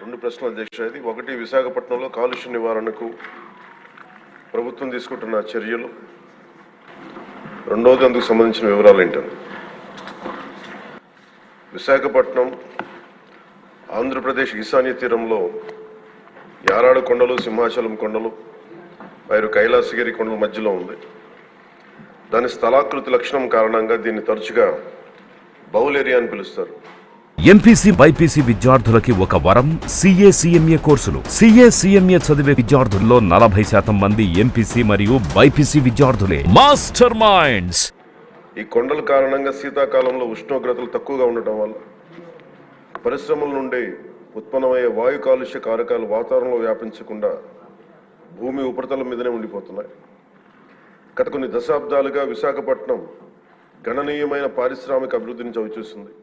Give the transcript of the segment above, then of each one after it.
రెండు ప్రశ్నలు అధ్యక్ష. ఇది ఒకటి, విశాఖపట్నంలో కాలుష్య నివారణకు ప్రభుత్వం తీసుకుంటున్న చర్యలు, రెండవది అందుకు సంబంధించిన వివరాలు ఏంటని. విశాఖపట్నం ఆంధ్రప్రదేశ్ ఈశాన్య తీరంలో యారాడు కొండలు, సింహాచలం కొండలు, మరియు కైలాసగిరి కొండల మధ్యలో ఉంది. దాని స్థలాకృతి లక్షణం కారణంగా దీన్ని తరచుగా బౌల్ ఏరియా అని పిలుస్తారు. ఎంపీసీ బైపీసీ విద్యార్థులకి ఒక వరం CA CMA కోర్సులు. CA CMA చదివే విద్యార్థుల్లో 40% మంది ఎంపీసీ మరియు బైపీసీ విద్యార్థులే. Master minds. ఈ కొండల కారణంగా శీతాకాలంలో ఉష్ణోగ్రతలు తక్కువగా ఉండటం వల్ల పరిశ్రమల నుండి ఉత్పన్నమయ్యే వాయు కాలుష్య కారకాలు వాతావరణంలో వ్యాపించకుండా భూమి ఉపరితలం మీదనే ఉండిపోతున్నాయి. గత కొన్ని దశాబ్దాలుగా విశాఖపట్నం గణనీయమైన పారిశ్రామిక అభివృద్ధిని చవిచూస్తుంది.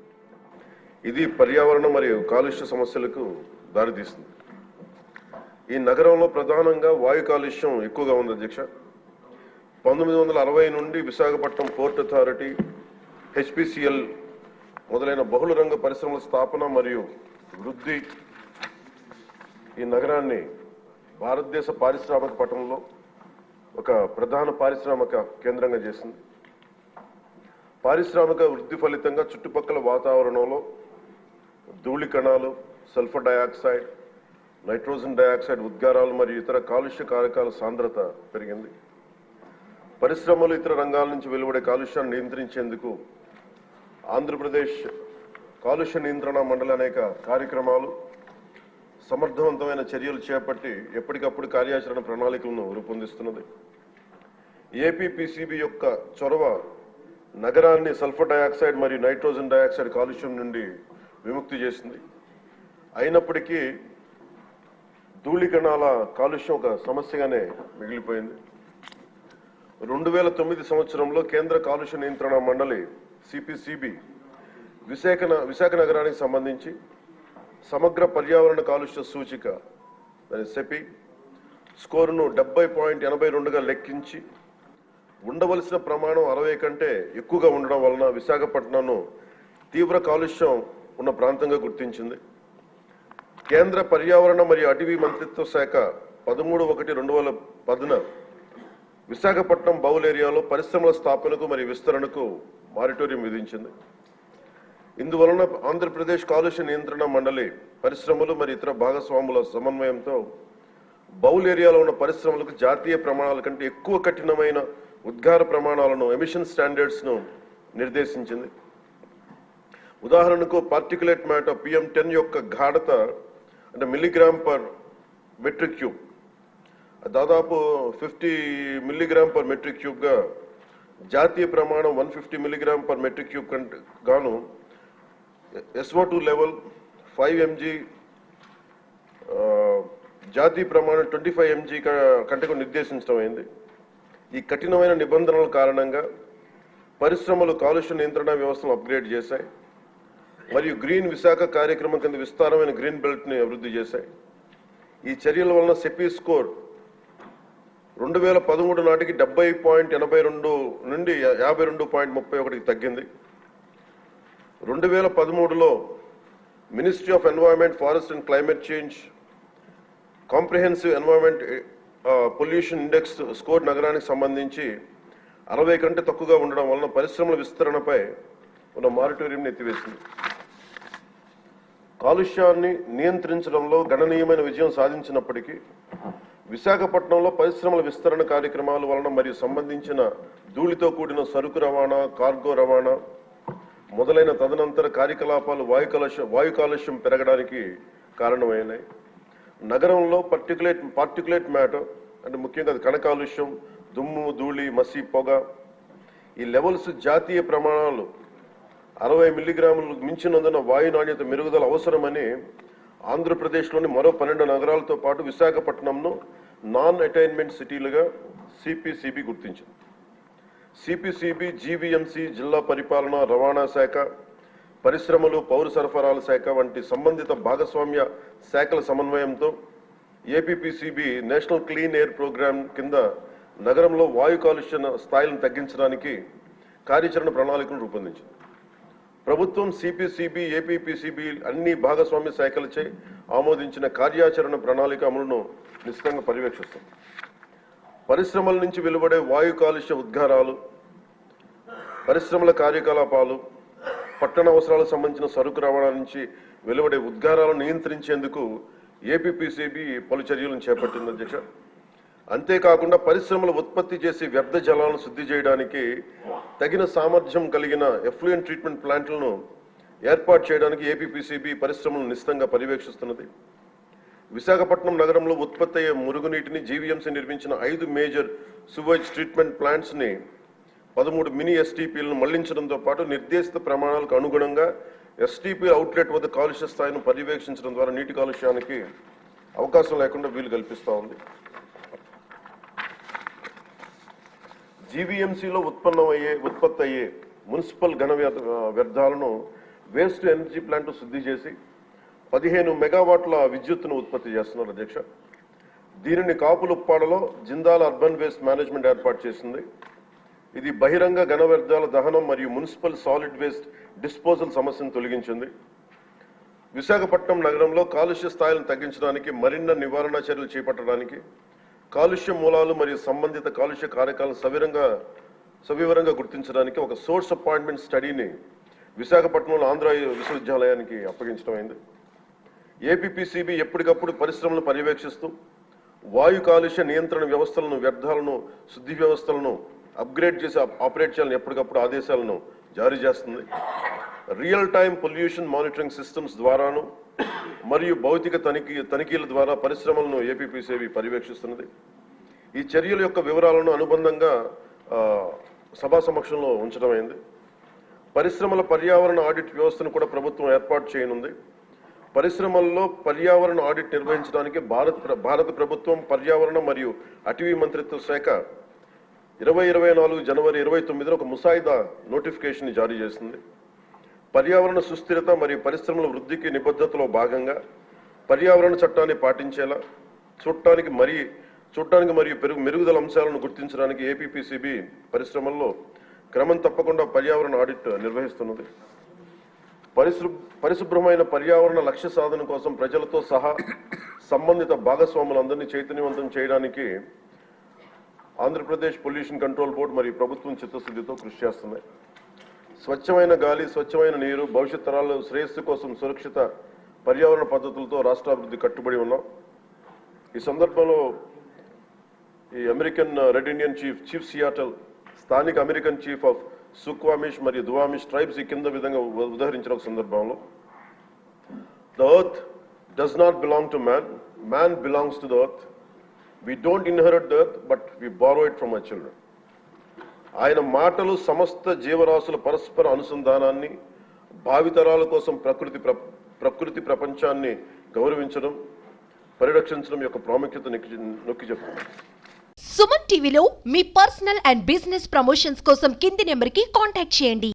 ఇది పర్యావరణ మరియు కాలుష్య సమస్యలకు దారితీస్తుంది. ఈ నగరంలో ప్రధానంగా వాయు కాలుష్యం ఎక్కువగా ఉంది అధ్యక్ష. 1960 నుండి విశాఖపట్నం పోర్ట్ అథారిటీ, HPCL మొదలైన బహుళ రంగ పరిశ్రమల స్థాపన మరియు వృద్ధి ఈ నగరాన్ని భారతదేశ పారిశ్రామిక పట్టణంలో ఒక ప్రధాన పారిశ్రామిక కేంద్రంగా చేసింది. పారిశ్రామిక వృద్ధి ఫలితంగా చుట్టుపక్కల వాతావరణంలో ధూళి కణాలు, సల్ఫర్ డయాక్సైడ్, నైట్రోజన్ డయాక్సైడ్ ఉద్గారాలు మరియు ఇతర కాలుష్య కారకాల సాంద్రత పెరిగింది. పరిశ్రమలు, ఇతర రంగాల నుంచి వెలువడే కాలుష్యాన్ని నియంత్రించేందుకు ఆంధ్రప్రదేశ్ కాలుష్య నియంత్రణ మండలి అనేక కార్యక్రమాలు, సమర్థవంతమైన చర్యలు చేపట్టి ఎప్పటికప్పుడు కార్యాచరణ ప్రణాళికలను రూపొందిస్తున్నది. APPCB యొక్క చొరవ నగరాన్ని సల్ఫర్ డయాక్సైడ్ మరియు నైట్రోజన్ డయాక్సైడ్ కాలుష్యం నుండి విముక్తి చేసింది. అయినప్పటికీ ధూళి కణాల కాలుష్యం ఒక సమస్యగానే మిగిలిపోయింది. 2009 సంవత్సరంలో కేంద్ర కాలుష్య నియంత్రణ మండలి CPCB విశాఖ నగరానికి సంబంధించి సమగ్ర పర్యావరణ కాలుష్య సూచిక సెపి స్కోరును 70.82గా లెక్కించి ఉండవలసిన ప్రమాణం 60 కంటే ఎక్కువగా ఉండడం వలన విశాఖపట్నంను తీవ్ర కాలుష్యం ఉన్న ప్రాంతంగా గుర్తించింది. కేంద్ర పర్యావరణ మరియు అటవీ మంత్రిత్వ శాఖ 13/1/2010 విశాఖపట్నం బౌల్ ఏరియాలో పరిశ్రమల స్థాపనకు మరియు విస్తరణకు మారిటోరియం విధించింది. ఇందువలన ఆంధ్రప్రదేశ్ కాలుష్య నియంత్రణ మండలి పరిశ్రమలు మరియు ఇతర భాగస్వాముల సమన్వయంతో బౌల్ ఏరియాలో ఉన్న పరిశ్రమలకు జాతీయ ప్రమాణాల కంటే ఎక్కువ కఠినమైన ఉద్గార ప్రమాణాలను, ఎమిషన్ స్టాండర్డ్స్ను నిర్దేశించింది. ఉదాహరణకు పార్టికులేట్ మ్యాటర్ PM10 యొక్క గాఢత అంటే మిల్లీగ్రామ్ పర్ మెట్రిక్ క్యూబ్, దాదాపు 50 మిల్లీగ్రామ్ పర్ మెట్రిక్ క్యూబ్గా జాతీయ ప్రమాణం 150 మిల్లీగ్రామ్ పర్ మెట్రిక్ క్యూబ్ కంటే గాను SO2 లెవెల్ 5 mg, జాతీయ ప్రమాణం 25 mg కంటే నిర్దేశించడం అయింది. ఈ కఠినమైన నిబంధనల కారణంగా పరిశ్రమలు కాలుష్య నియంత్రణ వ్యవస్థను అప్గ్రేడ్ చేశాయి మరియు గ్రీన్ విశాఖ కార్యక్రమం కింద విస్తారమైన గ్రీన్ బెల్ట్ని అభివృద్ధి చేశాయి. ఈ చర్యల వలన సెపీ స్కోర్ 2013 నాటికి 70.82 నుండి 52.31కి తగ్గింది. 2013లో ministry of environment, forest and climate change comprehensive environment pollution index score నగరానికి సంబంధించి 60 కంటే తక్కువగా ఉండడం వలన పరిశ్రమల విస్తరణపై ఉన్న మారిటోరియం ఎత్తివేసింది. కాలుష్యాన్ని నియంత్రించడంలో గణనీయమైన విజయం సాధించినప్పటికీ విశాఖపట్నంలో పరిశ్రమల విస్తరణ కార్యక్రమాల వలన మరియు సంబంధించిన ధూళితో కూడిన సరుకు రవాణా, కార్గో రవాణా మొదలైన తదనంతర కార్యకలాపాలు వాయు కాలుష్యం పెరగడానికి కారణమైనాయి. నగరంలో పార్టికులేట్ మ్యాటర్ అంటే ముఖ్యంగా కణ కాలుష్యం, దుమ్ము, ధూళి, మసి, పొగ ఈ లెవెల్స్ జాతీయ ప్రమాణాలు 60 మిల్లీగ్రాములు మించినందున వాయు నాణ్యత మెరుగుదల అవసరమని ఆంధ్రప్రదేశ్లోని మరో 12 నగరాలతో పాటు విశాఖపట్నంను నాన్ అటైన్మెంట్ సిటీలుగా CPCB గుర్తించింది. CPCB GVMC, జిల్లా పరిపాలన, రవాణా శాఖ, పరిశ్రమలు, పౌర సరఫరాల శాఖ వంటి సంబంధిత భాగస్వామ్య శాఖల సమన్వయంతో APPCB national clean air programme కింద నగరంలో వాయు కాలుష్య స్థాయిలను తగ్గించడానికి కార్యాచరణ ప్రణాళికను రూపొందించింది. ప్రభుత్వం సిపిసిబి, ఏపీపీసీబీ అన్ని భాగస్వామ్య శాఖలచే ఆమోదించిన కార్యాచరణ ప్రణాళిక అమలును నిశ్చితంగా పర్యవేక్షిస్తుంది. పరిశ్రమల నుంచి వెలువడే వాయు కాలుష్య ఉద్గారాలు, పరిశ్రమల కార్యకలాపాలు, పట్టణ అవసరాలకు సంబంధించిన సరుకు రవాణా నుంచి వెలువడే ఉద్గారాలను నియంత్రించేందుకు ఏపీపీసీబీ పలు చర్యలను చేపట్టింది అధ్యక్ష. అంతేకాకుండా పరిశ్రమలు ఉత్పత్తి చేసే వ్యర్థ జలాలను శుద్ధి చేయడానికి తగిన సామర్థ్యం కలిగిన ఎఫ్లూయెంట్ ట్రీట్మెంట్ ప్లాంట్లను ఏర్పాటు చేయడానికి ఏపీపీసీబీ పరిశ్రమలను నిశ్చితంగా పర్యవేక్షిస్తున్నది. విశాఖపట్నం నగరంలో ఉత్పత్తి అయ్యే మురుగునీటిని జీవీఎంసీ నిర్మించిన 5 మేజర్ సువేజ్ ట్రీట్మెంట్ ప్లాంట్స్ని 13 మినీ ఎస్టీపీలను మళ్లించడంతో పాటు నిర్దేశిత ప్రమాణాలకు అనుగుణంగా ఎస్టీపీ అవుట్లెట్ వద్ద కాలుష్య స్థాయిని పర్యవేక్షించడం ద్వారా నీటి కాలుష్యానికి అవకాశం లేకుండా వీలు కల్పిస్తూ ఉంది. జీవీఎంసీలో ఉత్పత్తి అయ్యే మున్సిపల్ ఘన వ్యర్థాలను వేస్ట్ ఎనర్జీ ప్లాంట్ శుద్ధి చేసి 15 మెగావాట్ల విద్యుత్తును ఉత్పత్తి చేస్తున్నారు అధ్యక్ష. దీనిని కాపులుప్పాడలో జిందాల్ అర్బన్ వేస్ట్ మేనేజ్మెంట్ ఏర్పాటు చేసింది. ఇది బహిరంగ ఘన వ్యర్థాల దహనం మరియు మున్సిపల్ సాలిడ్ వేస్ట్ డిస్పోజల్ సమస్యను తొలగించింది. విశాఖపట్నం నగరంలో కాలుష్య స్థాయిలను తగ్గించడానికి, మరిన్న నివారణ చర్యలు చేపట్టడానికి, కాలుష్య మూలాలు మరియు సంబంధిత కాలుష్య కారకాలను సవివరంగా గుర్తించడానికి ఒక సోర్స్ అపాయింట్మెంట్ స్టడీని విశాఖపట్నంలో ఆంధ్ర విశ్వవిద్యాలయానికి అప్పగించడం అయింది. ఏపీపీసీబీ ఎప్పటికప్పుడు పరిశ్రమలను పర్యవేక్షిస్తూ వాయు కాలుష్య నియంత్రణ వ్యవస్థలను, వ్యర్థాలను శుద్ధి వ్యవస్థలను అప్గ్రేడ్ చేసి ఆపరేట్ చేయాలని ఎప్పటికప్పుడు ఆదేశాలను జారీ చేస్తుంది. Real time pollution monitoring systems ద్వారాను మరియు భౌతిక తనిఖీల ద్వారా పరిశ్రమలను ఏపీపీసీబీ పర్యవేక్షిస్తున్నది. ఈ చర్యల యొక్క వివరాలను అనుబంధంగా సభా సమక్షంలో ఉంచడం అయింది. పరిశ్రమల పర్యావరణ ఆడిట్ వ్యవస్థను కూడా ప్రభుత్వం ఏర్పాటు చేయనుంది. పరిశ్రమల్లో పర్యావరణ ఆడిట్ నిర్వహించడానికి భారత ప్రభుత్వం పర్యావరణ మరియు అటవీ మంత్రిత్వ శాఖ 2024 జనవరి 29న ఒక ముసాయిదా నోటిఫికేషన్ జారీ చేసింది. పర్యావరణ సుస్థిరత మరియు పరిశ్రమల వృద్ధికి నిబద్ధతలో భాగంగా పర్యావరణ చట్టాన్ని పాటించేలా చూడటానికి మరియు మెరుగుదల అంశాలను గుర్తించడానికి ఏపీపీసీబీ పరిశ్రమల్లో క్రమం తప్పకుండా పర్యావరణ ఆడిట్ నిర్వహిస్తున్నది. పరిశుభ్రమైన పర్యావరణ లక్ష్య సాధన కోసం ప్రజలతో సహా సంబంధిత భాగస్వాములందరినీ చైతన్యవంతం చేయడానికి ఆంధ్రప్రదేశ్ పొల్యూషన్ కంట్రోల్ బోర్డు మరియు ప్రభుత్వం చిత్తశుద్ధితో కృషి చేస్తున్నాయి. స్వచ్ఛమైన గాలి, స్వచ్ఛమైన నీరు, భవిష్యత్ తరాల శ్రేయస్సు కోసం సురక్షిత పర్యావరణ పద్ధతులతో రాష్ట్రాభివృద్ధి కట్టుబడి ఉన్నాం. ఈ సందర్భంలో ఈ American red Indian chief Seattle, స్థానిక అమెరికన్ చీఫ్ ఆఫ్ సుక్వామిష్ మరియు దువామిష్ ట్రైబ్స్ ఈ కింద విధంగా ఉదహరించిన ఒక సందర్భంలో, the earth does not belong to man, man belongs to the earth. We don't inherit the earth, but we borrow it from our children. ఆయన మాటలు సమస్త జీవరాశుల పరస్పర అనుసంధానాన్ని, భావితరాల కోసం ప్రకృతి ప్రపంచాన్ని గౌరవించడం, పరిరక్షించడం యొక్క ప్రాముఖ్యత నొక్కి చెప్తున్నారు. సుమన్ టీవీలో మీ పర్సనల్ అండ్ బిజినెస్ ప్రమోషన్స్ కోసం కింది నెంబర్కి కాంటాక్ట్ చేయండి.